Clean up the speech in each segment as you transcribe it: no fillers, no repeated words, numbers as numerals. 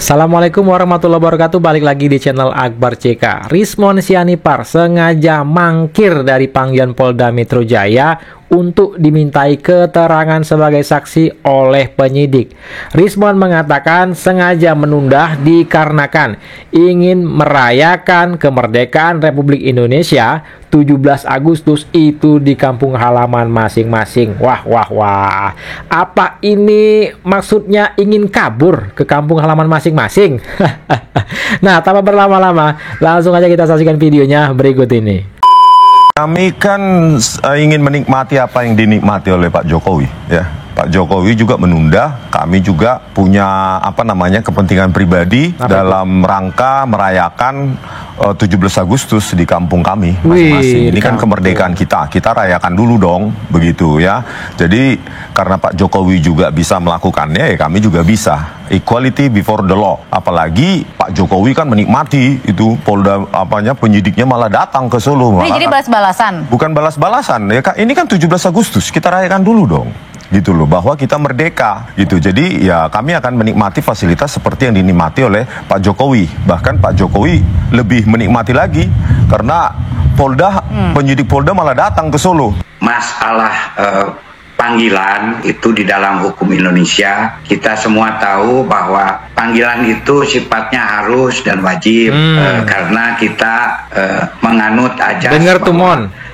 Assalamualaikum warahmatullahi wabarakatuh. Balik lagi di channel Akbar CK. Rizmon Sianipar sengaja mangkir dari panggilan Polda Metro Jaya untuk dimintai keterangan sebagai saksi oleh penyidik. Rizmon mengatakan sengaja menunda dikarenakan ingin merayakan kemerdekaan Republik Indonesia 17 Agustus itu di kampung halaman masing-masing. Wah. Apa ini maksudnya ingin kabur ke kampung halaman masing-masing? Nah, tanpa berlama-lama, langsung aja kita saksikan videonya berikut ini. Kami kan ingin menikmati apa yang dinikmati oleh Pak Jokowi, ya. Pak Jokowi juga menunda, kami juga punya kepentingan pribadi dalam rangka merayakan 17 Agustus di kampung kami masing-masing. Ini kan kemerdekaan kita rayakan dulu dong, begitu ya. Jadi karena Pak Jokowi juga bisa melakukannya, ya kami juga bisa. Equality before the law. Apalagi Pak Jokowi kan menikmati itu Polda penyidiknya malah datang ke Solo. Ini jadi balas-balasan. Bukan balas-balasan ya, ini kan 17 Agustus kita rayakan dulu dong. Gitu loh, bahwa kita merdeka gitu. Jadi ya kami akan menikmati fasilitas seperti yang dinikmati oleh Pak Jokowi. Bahkan Pak Jokowi lebih menikmati lagi karena penyidik Polda malah datang ke Solo. Masalah panggilan itu di dalam hukum Indonesia kita semua tahu bahwa panggilan itu sifatnya harus dan wajib karena kita menganut ajas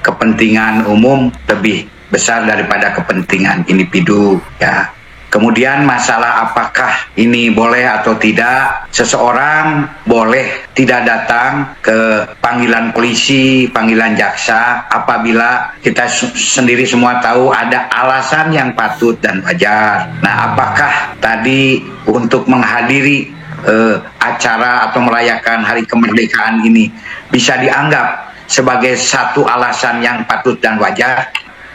kepentingan umum lebih besar daripada kepentingan individu, ya. Kemudian masalah apakah ini boleh atau tidak, seseorang boleh tidak datang ke panggilan polisi, panggilan jaksa apabila kita sendiri semua tahu ada alasan yang patut dan wajar. Nah, apakah tadi untuk menghadiri acara atau merayakan hari kemerdekaan ini bisa dianggap sebagai satu alasan yang patut dan wajar?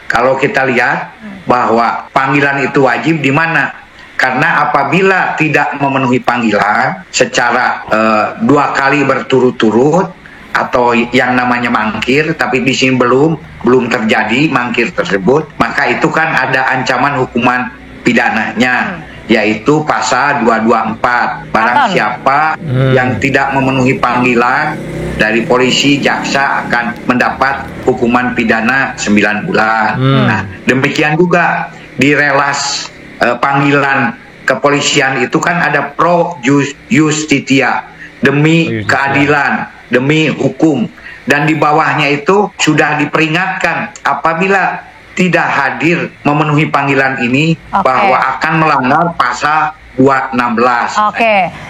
Kalau kita lihat bahwa panggilan itu wajib di mana? Karena apabila tidak memenuhi panggilan secara 2 kali berturut-turut atau yang namanya mangkir, tapi di sini belum terjadi mangkir tersebut, maka itu kan ada ancaman hukuman pidananya, yaitu pasal 224. Barang siapa yang tidak memenuhi panggilan dari polisi, jaksa akan mendapat hukuman pidana 9 bulan. Nah, demikian juga di relas panggilan kepolisian itu kan ada pro justitia, demi keadilan, demi hukum. Dan di bawahnya itu sudah diperingatkan apabila tidak hadir memenuhi panggilan ini bahwa akan melanggar pasal 216.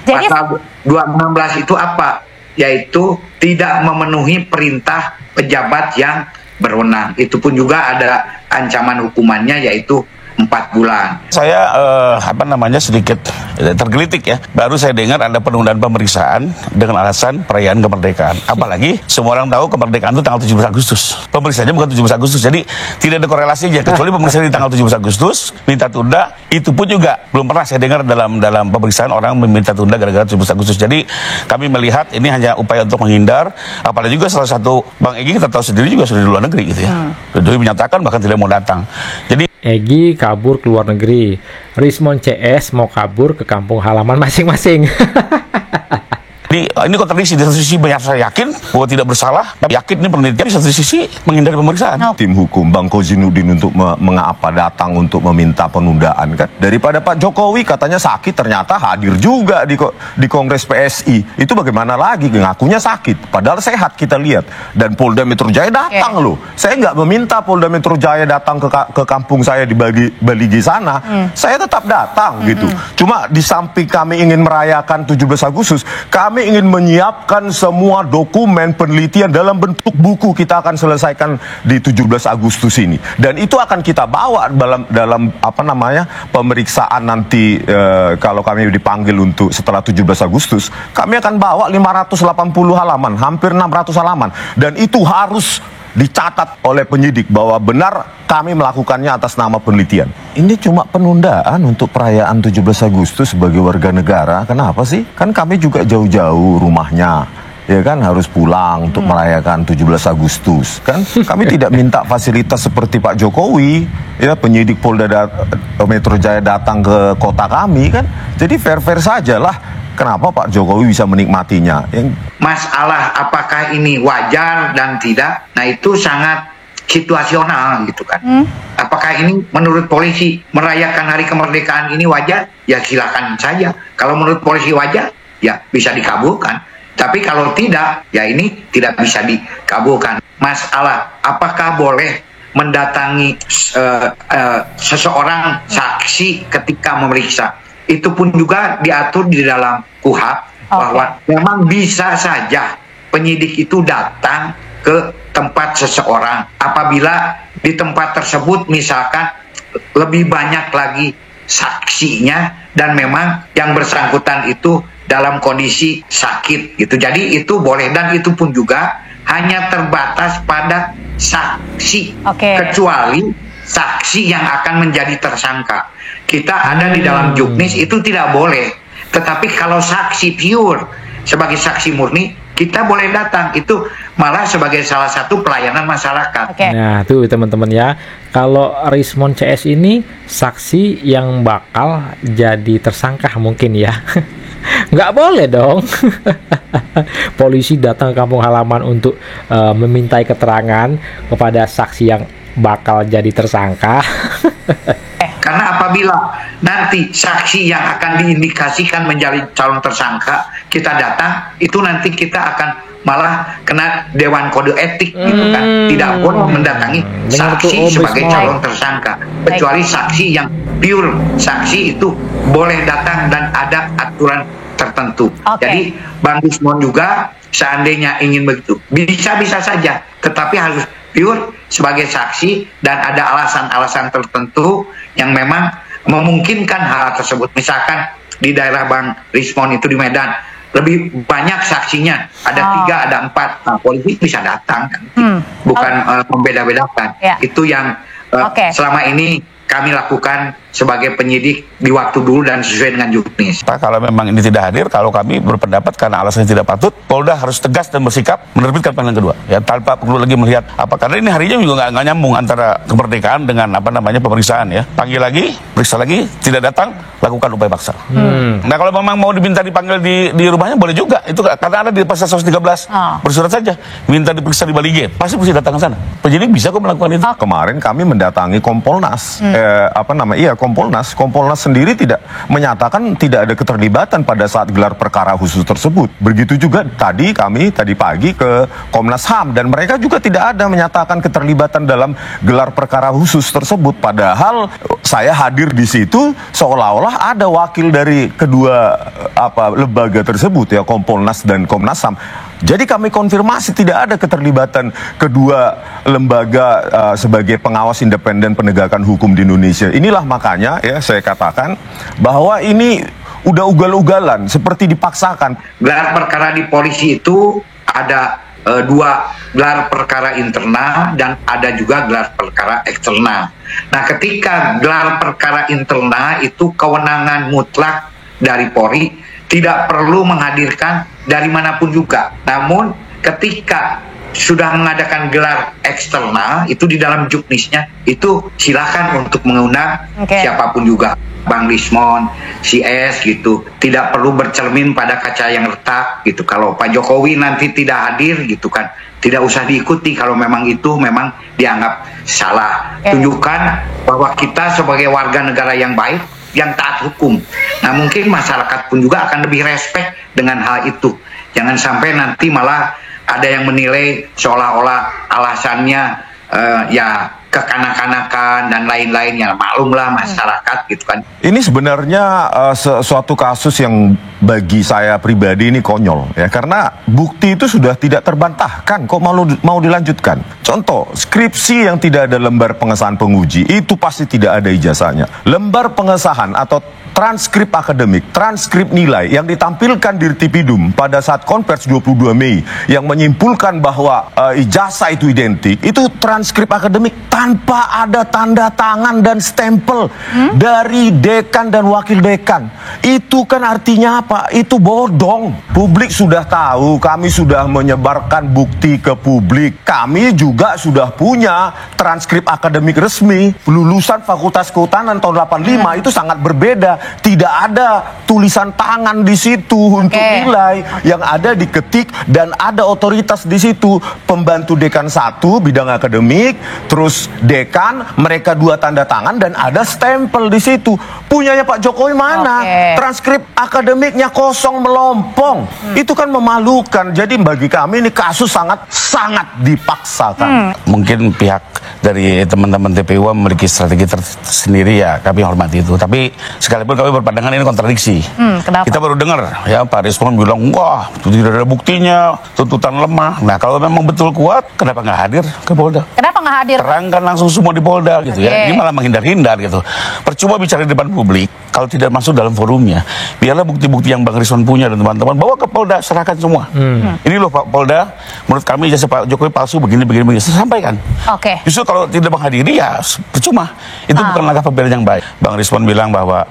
Jadi pasal 216 itu apa? Yaitu tidak memenuhi perintah pejabat yang berwenang. Itu pun juga ada ancaman hukumannya, yaitu 4 bulan. Saya sedikit tergelitik ya. Baru saya dengar ada penundaan pemeriksaan dengan alasan perayaan kemerdekaan. Apalagi semua orang tahu kemerdekaan itu tanggal 17 Agustus. Pemeriksaannya bukan 17 Agustus. Jadi tidak ada korelasinya, kecuali pemeriksaan di tanggal 17 Agustus minta tunda. Itu pun juga belum pernah saya dengar dalam pemeriksaan orang meminta tunda gara-gara 17 Agustus. Jadi kami melihat ini hanya upaya untuk menghindar. Apalagi juga salah satu Bang Egy kita tahu sendiri juga sudah di luar negeri gitu ya. Jadi menyatakan bahkan tidak mau datang. Jadi Egy kabur ke luar negeri, Rizmon CS mau kabur ke kampung halaman masing-masing. ini kontradiksi. Di satu sisi banyak saya yakin bahwa tidak bersalah, tapi yakin ini penelitian. Di satu sisi menghindari pemeriksaan. Tim hukum Bang Kozinudin untuk mengapa datang untuk meminta penundaan kan? Daripada Pak Jokowi katanya sakit, ternyata hadir juga di Kongres PSI. Itu bagaimana lagi? Ngakunya sakit, padahal sehat kita lihat. Dan Polda Metro Jaya datang loh. Saya nggak meminta Polda Metro Jaya datang ke kampung saya di Baligi sana. Saya tetap datang gitu. Cuma di samping kami ingin merayakan 17 Agustus, kami ingin menyiapkan semua dokumen penelitian dalam bentuk buku. Kita akan selesaikan di 17 Agustus ini, dan itu akan kita bawa dalam pemeriksaan nanti. Kalau kami dipanggil untuk setelah 17 Agustus, kami akan bawa 580 halaman, hampir 600 halaman, dan itu harus dicatat oleh penyidik bahwa benar kami melakukannya atas nama penelitian. Ini cuma penundaan untuk perayaan 17 Agustus sebagai warga negara. Kenapa sih? Kan kami juga jauh-jauh rumahnya. ya kan, harus pulang untuk merayakan 17 Agustus kan. Kami tidak minta fasilitas seperti Pak Jokowi, ya, penyidik Polda Metro Jaya datang ke kota kami kan. Jadi fair-fair saja lah kenapa Pak Jokowi bisa menikmatinya? Masalah apakah ini wajar dan tidak, nah itu sangat situasional gitu kan. Apakah ini menurut polisi merayakan hari kemerdekaan ini wajar? Ya silakan saja. Kalau menurut polisi wajar, ya bisa dikabulkan. Tapi kalau tidak, ya ini tidak bisa dikabulkan. Masalah apakah boleh mendatangi seseorang saksi ketika memeriksa, itu pun juga diatur di dalam KUHP bahwa memang bisa saja penyidik itu datang ke tempat seseorang apabila di tempat tersebut misalkan lebih banyak lagi saksinya dan memang yang bersangkutan itu dalam kondisi sakit gitu. Jadi itu boleh, dan itu pun juga hanya terbatas pada saksi, kecuali saksi yang akan menjadi tersangka. Kita ada di dalam juknis itu tidak boleh, tetapi kalau saksi pure sebagai saksi murni kita boleh datang, itu malah sebagai salah satu pelayanan masyarakat. Nah tuh teman-teman ya, kalau Rismon CS ini saksi yang bakal jadi tersangka mungkin ya. Nggak boleh dong. Polisi datang ke kampung halaman untuk memintai keterangan kepada saksi yang bakal jadi tersangka. Karena apabila nanti saksi yang akan diindikasikan menjadi calon tersangka kita datang, itu nanti kita akan malah kena Dewan Kode Etik gitu kan. Tidak boleh mendatangi saksi sebagai calon tersangka, kecuali saksi yang pure saksi itu boleh datang dan ada aturan tertentu. Jadi Bang Rismon juga seandainya ingin begitu bisa saja, tetapi harus pure sebagai saksi dan ada alasan-alasan tertentu yang memang memungkinkan hal tersebut. Misalkan di daerah Bang Rismon itu di Medan lebih banyak saksinya, ada 3, ada 4, nah, polisi bisa datang kan? Bukan membeda-bedakan. Itu yang selama ini kami lakukan sebagai penyidik di waktu dulu dan sesuai dengan juknis. Pak, kalau memang ini tidak hadir, kalau kami berpendapat karena alasannya tidak patut, Polda harus tegas dan bersikap menerbitkan panggilan kedua. Ya tanpa perlu lagi melihat apa, karena ini harinya juga nggak nyambung antara kemerdekaan dengan pemeriksaan ya. Panggil lagi, periksa lagi, tidak datang, lakukan upaya paksa. Nah kalau memang mau diminta dipanggil di rumahnya boleh juga, itu karena ada di pasal 113 bersurat saja, minta diperiksa di Bali G, pasti mesti datang ke sana. Penyidik bisa kok melakukan itu. Kemarin kami mendatangi Kompolnas, Kompolnas sendiri tidak menyatakan tidak ada keterlibatan pada saat gelar perkara khusus tersebut. Begitu juga tadi pagi ke Komnas HAM, dan mereka juga tidak ada menyatakan keterlibatan dalam gelar perkara khusus tersebut. Padahal saya hadir di situ seolah-olah ada wakil dari kedua lembaga tersebut ya, Kompolnas dan Komnas HAM. Jadi kami konfirmasi tidak ada keterlibatan kedua lembaga sebagai pengawas independen penegakan hukum di Indonesia. Inilah makanya ya saya katakan bahwa ini udah ugal-ugalan, seperti dipaksakan. Gelar perkara di polisi itu ada 2 gelar perkara internal dan ada juga gelar perkara eksternal. Nah, ketika gelar perkara internal itu kewenangan mutlak dari Polri, tidak perlu menghadirkan dari manapun juga. Namun ketika sudah mengadakan gelar eksternal itu di dalam juknisnya itu silakan untuk mengundang siapapun juga, Bang Rismon, CS gitu. Tidak perlu bercermin pada kaca yang retak gitu. Kalau Pak Jokowi nanti tidak hadir gitu kan, tidak usah diikuti kalau memang itu memang dianggap salah. Tunjukkan bahwa kita sebagai warga negara yang baik, yang taat hukum. Nah, mungkin masyarakat pun juga akan lebih respect dengan hal itu. Jangan sampai nanti malah ada yang menilai seolah-olah alasannya ya kekanak-kanakan dan lain-lainnya. Maklumlah masyarakat gitu kan. Ini sebenarnya suatu kasus yang bagi saya pribadi ini konyol ya, karena bukti itu sudah tidak terbantahkan, kok mau dilanjutkan. Contoh, skripsi yang tidak ada lembar pengesahan penguji itu pasti tidak ada ijazahnya. Lembar pengesahan atau transkrip akademik, transkrip nilai yang ditampilkan di Tipidum pada saat konversi 22 Mei yang menyimpulkan bahwa ijazah itu identik, itu transkrip akademik tanpa ada tanda tangan dan stempel dari dekan dan wakil dekan. Itu kan artinya apa? Pak, itu bodong. Publik sudah tahu, kami sudah menyebarkan bukti ke publik. Kami juga sudah punya transkrip akademik resmi. Lulusan Fakultas Kehutanan tahun 85 itu sangat berbeda. Tidak ada tulisan tangan di situ untuk nilai. Yang ada diketik dan ada otoritas di situ. Pembantu dekan 1 bidang akademik, terus dekan, mereka 2 tanda tangan dan ada stempel di situ. Punyanya Pak Jokowi mana? Transkrip akademiknya kosong melompong. Itu kan memalukan. Jadi bagi kami ini kasus sangat dipaksakan. Mungkin pihak dari teman-teman TPU memiliki strategi tersendiri, ya kami hormati itu. Tapi sekalipun kami berpandangan ini kontradiksi. Kenapa? Kita baru dengar ya Pak Rismon bilang, wah tidak ada buktinya, tuntutan lemah. Nah kalau memang betul kuat, kenapa nggak hadir ke Polda? Kenapa nggak hadir? Terangkan langsung semua di Polda gitu ya. Ini malah menghindar-hindar gitu. Percuma bicara di depan publik kalau tidak masuk dalam forumnya. Biarlah bukti-bukti yang Bang Rismon punya dan teman-teman bawa ke Polda, serahkan semua. Ini loh Pak Polda, menurut kami ijazah Pak Jokowi palsu begini. Saya sampaikan. Justru kalau tidak menghadiri ya percuma. Itu bukan langkah pembelajaran yang baik. Bang Rismon bilang bahwa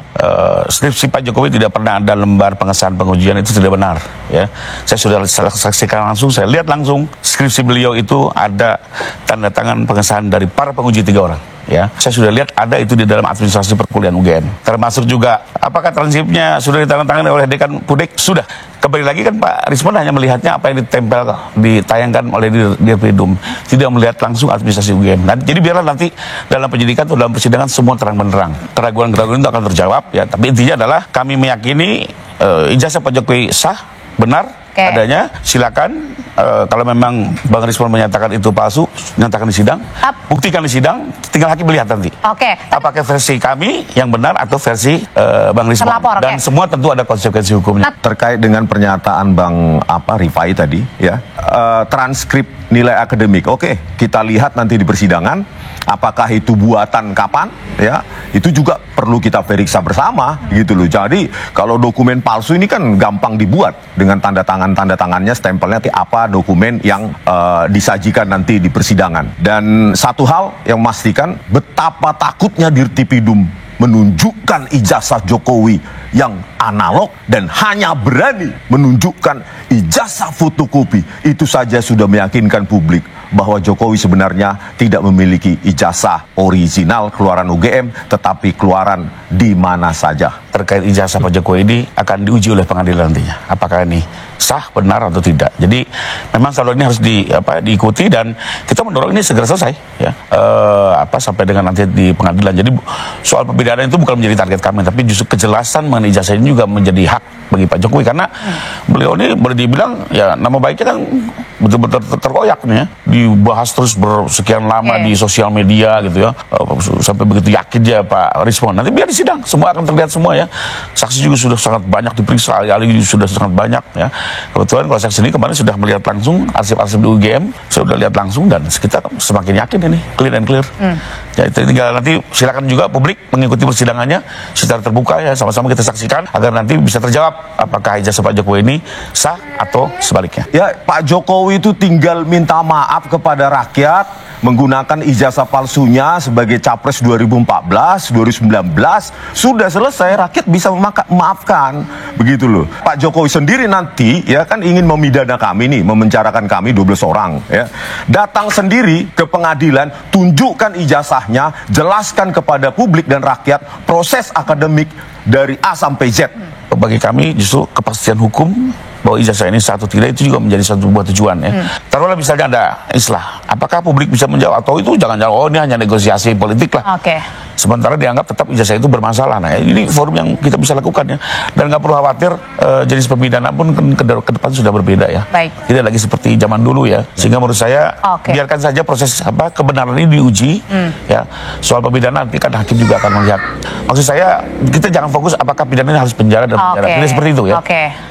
skripsi Pak Jokowi tidak pernah ada lembar pengesahan pengujian, itu tidak benar. Ya, saya sudah saksikan langsung, saya lihat langsung skripsi beliau itu ada tanda tangan pengesahan dari para penguji 3 orang. Ya, saya sudah lihat ada itu di dalam administrasi perkuliahan UGM. Termasuk juga apakah transkripnya sudah ditandatangani oleh dekan Pudek? Sudah. Kembali lagi kan Pak Rismon hanya melihatnya apa yang ditayangkan oleh Dirpidum, tidak melihat langsung administrasi UGM. Nah, jadi biarlah nanti dalam penyidikan atau dalam persidangan semua terang benderang. Keraguan-keraguan itu akan terjawab ya. Tapi intinya adalah kami meyakini ijazah Pak Jokowi sah, benar. Adanya, silakan kalau memang Bang Rismon menyatakan itu palsu, nyatakan di sidang, buktikan di sidang, tinggal hakim melihat nanti. Apakah versi kami yang benar atau versi Bang Rismon? Dan semua tentu ada konsekuensi hukumnya. Terkait dengan pernyataan Bang Rifai tadi, ya, transkrip nilai akademik, kita lihat nanti di persidangan. Apakah itu buatan kapan? Ya, itu juga perlu kita periksa bersama, gitu loh. Jadi kalau dokumen palsu ini kan gampang dibuat dengan tanda tangannya, stempelnya, apa dokumen yang disajikan nanti di persidangan. Dan satu hal yang memastikan betapa takutnya Dirtipidum menunjukkan ijazah Jokowi yang analog dan hanya berani menunjukkan ijazah fotokopi. Itu saja sudah meyakinkan publik bahwa Jokowi sebenarnya tidak memiliki ijazah original keluaran UGM, tetapi keluaran di mana saja. Terkait ijazah Pak Jokowi ini akan diuji oleh pengadilan nantinya. Apakah ini sah, benar atau tidak. Jadi memang selalu ini harus diikuti dan kita mendorong ini segera selesai ya. Sampai dengan nanti di pengadilan. Jadi soal pembedaan itu bukan menjadi target kami, tapi justru kejelasan mengenai ijazah ini juga menjadi hak bagi Pak Jokowi karena beliau ini boleh dibilang ya nama baiknya kan betul-betul terkoyak nih ya. Dibahas terus bersekian lama di sosial media gitu ya. Sampai begitu yakin dia Pak Rismon. Nanti biar di sidang semua akan terlihat semua ya. Saksi juga sudah sangat banyak diperiksa, ahli sudah sangat banyak ya. Kebetulan kalau saya sendiri kemarin sudah melihat langsung arsip-arsip di UGM, saya sudah lihat langsung dan kita semakin yakin ini clear and clear. Ya itu tinggal nanti silakan juga publik mengikuti persidangannya secara terbuka ya, sama-sama kita saksikan agar nanti bisa terjawab apakah ijazah Pak Jokowi ini sah atau sebaliknya. Ya, Pak Jokowi itu tinggal minta maaf kepada rakyat menggunakan ijazah palsunya sebagai capres 2014, 2019 sudah selesai, rakyat bisa memaafkan, begitu loh. Pak Jokowi sendiri nanti ya kan ingin memidana kami nih, memenjarakan kami 12 orang ya. Datang sendiri ke pengadilan, tunjukkan ijazahnya, jelaskan kepada publik dan rakyat proses akademik dari A sampai Z. Bagi kami justru kepastian hukum bahwa ijazah ini satu tidak itu juga menjadi satu buah tujuan ya. Taruhlah misalnya ada islah, apakah publik bisa menjawab atau itu jangan-jangan ini hanya negosiasi politik lah. Sementara dianggap tetap ijazah itu bermasalah. Nah ini forum yang kita bisa lakukan ya. Dan nggak perlu khawatir jenis pemidanaan pun ke depan sudah berbeda ya. Tidak lagi seperti zaman dulu ya. Sehingga menurut saya biarkan saja proses kebenaran ini diuji ya. Soal pemidanaan nanti kan hakim juga akan melihat. Maksud saya kita jangan fokus apakah pidananya harus penjara dan penjara. Tidak seperti itu ya.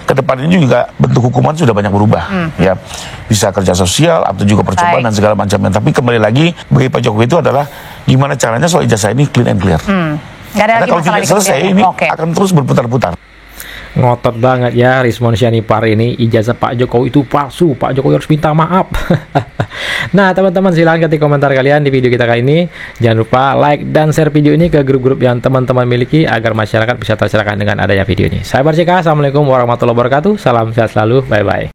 Ke depan ini juga bentuk hukuman sudah banyak berubah ya. Bisa kerja sosial atau juga percobaan dan segala macamnya. Tapi kembali lagi bagi Pak Jokowi itu adalah gimana caranya soal ijazah ini clean and clear. Karena kalau tidak selesai ini akan terus berputar-putar. Ngotot banget ya Rismon Sianipar ini, ijazah Pak Jokowi itu palsu, Pak Jokowi harus minta maaf. Nah teman-teman, silahkan ketik komentar kalian di video kita kali ini. Jangan lupa like dan share video ini ke grup-grup yang teman-teman miliki agar masyarakat bisa tercerahkan dengan adanya video ini. Saya Akbar CK, Assalamualaikum warahmatullahi wabarakatuh, salam sehat selalu, bye-bye.